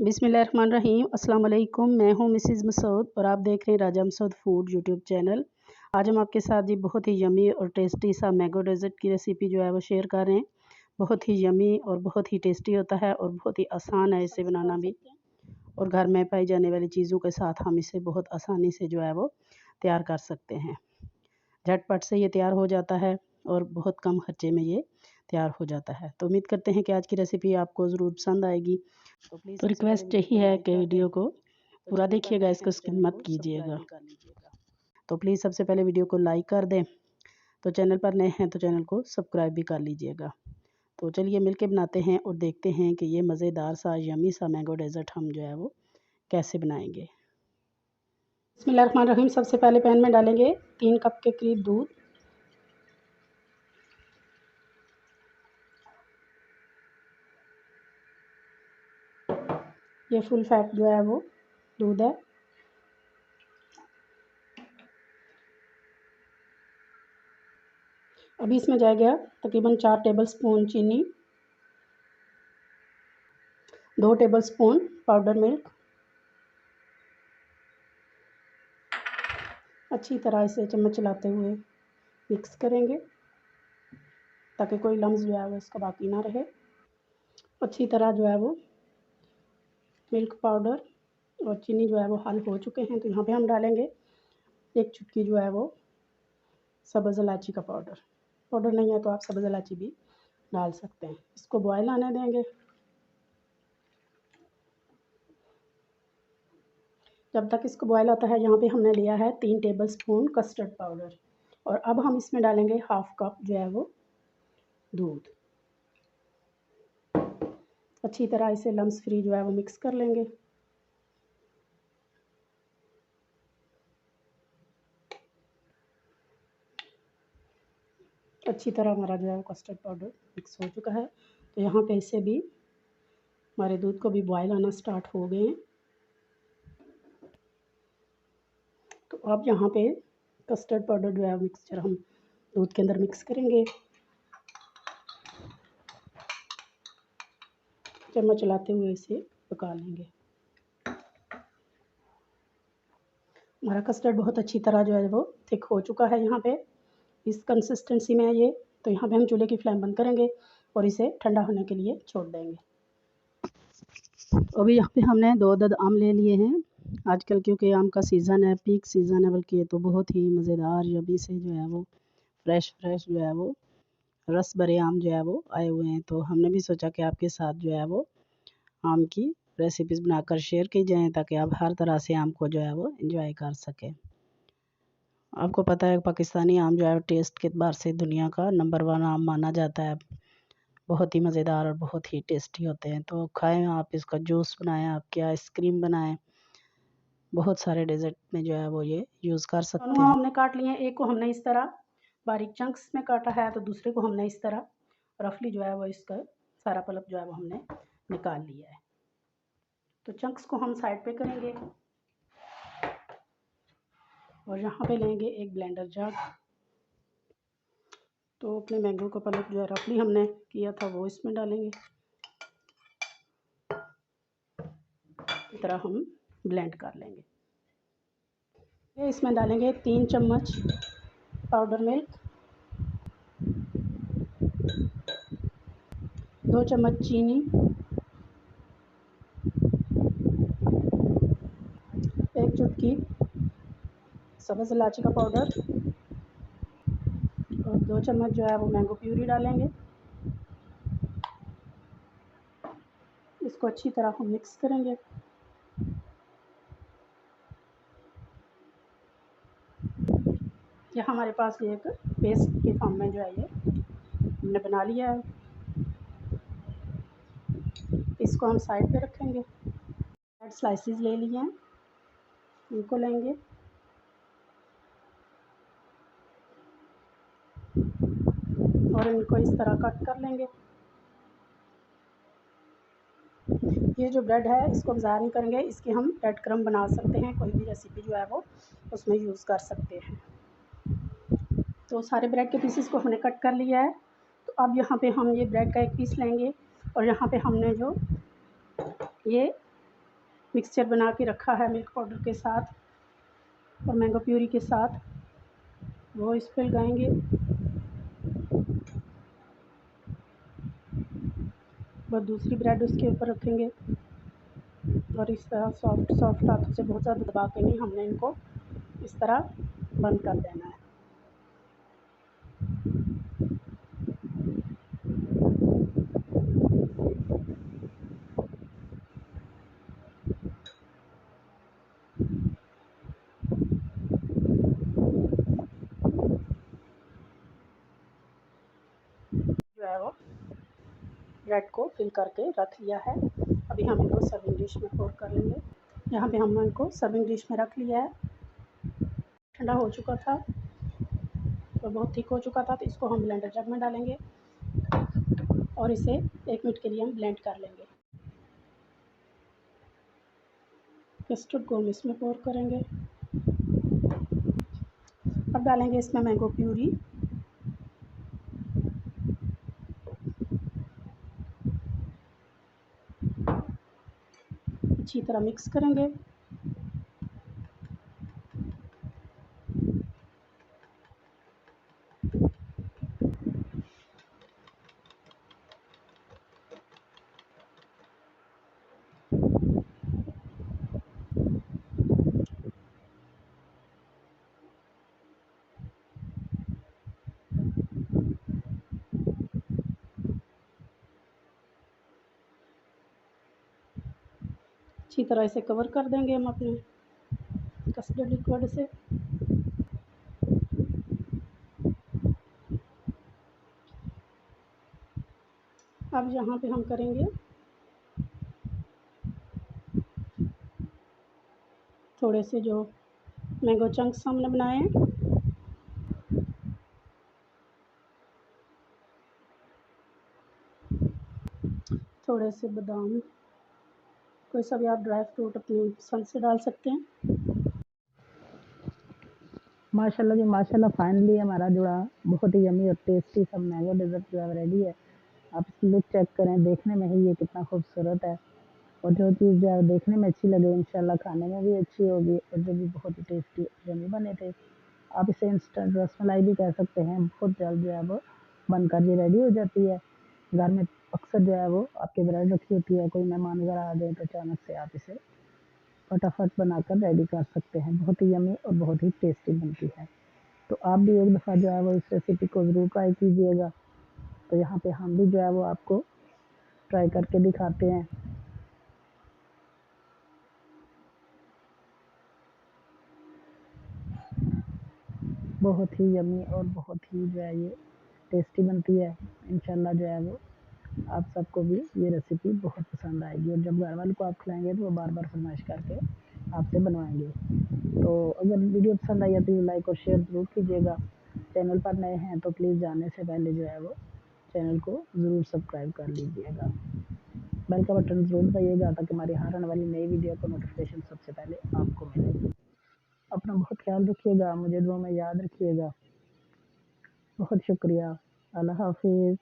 बिस्मिल्लाहिर्रहमानिर्रहीम। अस्सलाम वालेकुम। मैं हूं मिसेस मसूद और आप देख रहे हैं राजा मसूद फूड यूट्यूब चैनल। आज हम आपके साथ जी बहुत ही यमी और टेस्टी सा मैंगो डेज़र्ट की रेसिपी जो है वो शेयर कर रहे हैं। बहुत ही यमी और बहुत ही टेस्टी होता है और बहुत ही आसान है इसे बनाना भी, और घर में पाई जाने वाली चीज़ों के साथ हम इसे बहुत आसानी से जो है वो तैयार कर सकते हैं। झटपट से ये तैयार हो जाता है और बहुत कम खर्चे में ये तैयार हो जाता है। तो उम्मीद करते हैं कि आज की रेसिपी आपको ज़रूर पसंद आएगी। तो रिक्वेस्ट यही है कि वीडियो को पूरा देखिएगा, इसको स्किप मत कीजिएगा। तो प्लीज़ सबसे पहले वीडियो को लाइक कर दें। तो चैनल पर नए हैं तो चैनल को सब्सक्राइब भी कर लीजिएगा। तो चलिए मिलके बनाते हैं और देखते हैं कि ये मज़ेदार सा यमी सा मैंगो डेज़र्ट हम जो है वो कैसे बनाएंगे। बिस्मिल्लाहिर्रहमानिर्रहीम। सबसे पहले पैन में डालेंगे 3 कप के करीब दूध। ये फुल फैट जो है वो दूध है। अभी इसमें जाएगा तकरीबन 4 टेबलस्पून चीनी, 2 टेबलस्पून पाउडर मिल्क। अच्छी तरह इसे चम्मच चलाते हुए मिक्स करेंगे ताकि कोई लम्स जो है वो इसका बाकी ना रहे। अच्छी तरह जो है वो मिल्क पाउडर और चीनी जो है वो हल हो चुके हैं। तो यहाँ पे हम डालेंगे 1 चुटकी जो है वो सब्ज़ इलायची का पाउडर। पाउडर नहीं है तो आप सब्ज़ इलायची भी डाल सकते हैं। इसको बॉयल आने देंगे। जब तक इसको बॉयल आता है, यहाँ पे हमने लिया है 3 टेबलस्पून कस्टर्ड पाउडर, और अब हम इसमें डालेंगे 1/2 कप जो है वो दूध। अच्छी तरह इसे लम्स फ्री जो है वो मिक्स कर लेंगे। अच्छी तरह हमारा जो है कस्टर्ड पाउडर मिक्स हो चुका है। तो यहाँ पे इसे भी हमारे दूध को भी बॉयल आना स्टार्ट हो गए हैं। तो अब यहाँ पे कस्टर्ड पाउडर जो है मिक्सचर हम दूध के अंदर मिक्स करेंगे। चम्मच चलाते हुए इसे पका लेंगे। हमारा कस्टर्ड बहुत अच्छी तरह जो है वो थिक हो चुका है। यहाँ पे इस कंसिस्टेंसी में है ये। तो यहाँ पे हम चूल्हे की फ्लेम बंद करेंगे और इसे ठंडा होने के लिए छोड़ देंगे। अभी यहाँ पे हमने 2 अदद आम ले लिए हैं। आजकल क्योंकि आम का सीज़न है, पीक सीज़न है, बल्कि ये तो बहुत ही मज़ेदार यमी से जो है वो फ्रेश जो है वो रस भरे आम जो है वो आए हुए हैं। तो हमने भी सोचा कि आपके साथ जो है वो आम की रेसिपीज़ बनाकर शेयर की जाएँ ताकि आप हर तरह से आम को जो है वो एंजॉय कर सकें। आपको पता है पाकिस्तानी आम जो है टेस्ट के एतबार से दुनिया का नंबर 1 आम माना जाता है। बहुत ही मज़ेदार और बहुत ही टेस्टी होते हैं। तो खाएँ आप, इसका जूस बनाएँ, आप क्या आइसक्रीम बनाएँ, बहुत सारे डेज़र्ट में जो है वो ये यूज़ कर सकते हैं। हमने काट लिए हैं। एक को हमने इस तरह बारीक चंक्स में काटा है, तो दूसरे को हमने इस तरह रफली जो है वो इसका सारा पल्प जो है वो हमने निकाल लिया है। तो चंक्स को हम साइड पे करेंगे और यहाँ पे लेंगे एक ब्लेंडर जग। तो अपने मैंगो का पल्प जो है रफली हमने किया था वो इसमें डालेंगे। इस तरह हम ब्लेंड कर लेंगे। इसमें डालेंगे 3 चम्मच पाउडर मिल्क, 2 चम्मच चीनी, 1 चुटकी सब्ज़ इलायची का पाउडर और 2 चम्मच जो है वो मैंगो प्यूरी डालेंगे। इसको अच्छी तरह हम मिक्स करेंगे। यह हमारे पास ये एक पेस्ट के फॉर्म में जो है ये हमने बना लिया है। इसको हम साइड पे रखेंगे। स्लाइसेस ले लिए हैं, इनको लेंगे और इनको इस तरह कट कर लेंगे। ये जो ब्रेड है इसको हम ज़ाया नहीं करेंगे, इसके हम ब्रेड क्रम्ब बना सकते हैं। कोई भी रेसिपी जो है वो उसमें यूज़ कर सकते हैं। तो सारे ब्रेड के पीसेस को हमने कट कर लिया है। तो अब यहाँ पे हम ये ब्रेड का एक पीस लेंगे और यहाँ पे हमने जो ये मिक्सचर बना के रखा है मिल्क पाउडर के साथ और मैंगो प्यूरी के साथ, वो इस पर लगाएंगे। बस दूसरी ब्रेड उसके ऊपर रखेंगे और इस तरह सॉफ्ट सॉफ्ट हाथों से बहुत ज़्यादा दबा के नहीं, हमने इनको इस तरह बंद कर देना है। जो है वो ब्रेड को फिल करके रख लिया है। अभी हम इनको सर्विंग डिश में पोर कर लेंगे। यहाँ पे हम इनको सर्विंग डिश में रख लिया है। ठंडा हो चुका था तो बहुत थिक हो चुका था, तो इसको हम ब्लेंडर जग में डालेंगे और इसे 1 मिनट के लिए हम ब्लेंड कर लेंगे। कस्टर्ड को हम इसमें पोर करेंगे। अब डालेंगे इसमें मैंगो प्यूरी। अच्छी तरह मिक्स करेंगे। अच्छी तरह इसे कवर कर देंगे हम अपने कस्टर्ड लिक्विड से। अब यहाँ पे हम करेंगे थोड़े से जो मैंगो चंक्स हमने बनाए हैं, थोड़े से बादाम, कोई सा भी आप ड्राई फ्रूट अपनी पसंद से डाल सकते हैं। माशाल्लाह जी माशाल्लाह, फाइनली हमारा जो है बहुत ही यम्मी और टेस्टी सा मैंगो डेज़र्ट जो है रेडी है। आप इसकी लुक चेक करें, देखने में ही ये कितना खूबसूरत है और जो चीज़ जो है देखने में अच्छी लगे इंशाल्लाह खाने में भी अच्छी होगी और जो भी बहुत ही टेस्टी यम्मी बने थे। आप इसे इंस्टेंट रसमलाई भी कह सकते हैं। बहुत जल्द जो है वो बनकर ये रेडी हो जाती है। घर में अक्सर जो है वो आपके ब्रेड रखी होती है, कोई मेहमान वगैरह आ गए तो अचानक से आप इसे फटाफट बनाकर रेडी कर सकते हैं। बहुत ही यम्मी और बहुत ही टेस्टी बनती है। तो आप भी एक दफ़ा जो है वो इस रेसिपी को ज़रूर ट्राई कीजिएगा। तो यहाँ पे हम भी जो है वो आपको ट्राई करके दिखाते हैं। बहुत ही यम्मी और बहुत ही जो है ये टेस्टी बनती है। इंशाल्लाह जो है वो आप सबको भी ये रेसिपी बहुत पसंद आएगी और जब घर वालों को आप खिलाएँगे तो वो बार-बार फरमाइश करके आपसे बनवाएँगे। तो अगर वीडियो पसंद आई है तो लाइक और शेयर ज़रूर कीजिएगा। चैनल पर नए हैं तो प्लीज़ जाने से पहले जो है वो चैनल को ज़रूर सब्सक्राइब कर लीजिएगा। बेल का बटन ज़रूर दबाइएगा ताकि हमारी हर आने वाली नई वीडियो का नोटिफिकेशन सबसे पहले आपको मिले। अपना बहुत ख्याल रखिएगा, मुझे दुआ में याद रखिएगा। बहुत शुक्रिया। अल्लाह हाफ़िज़।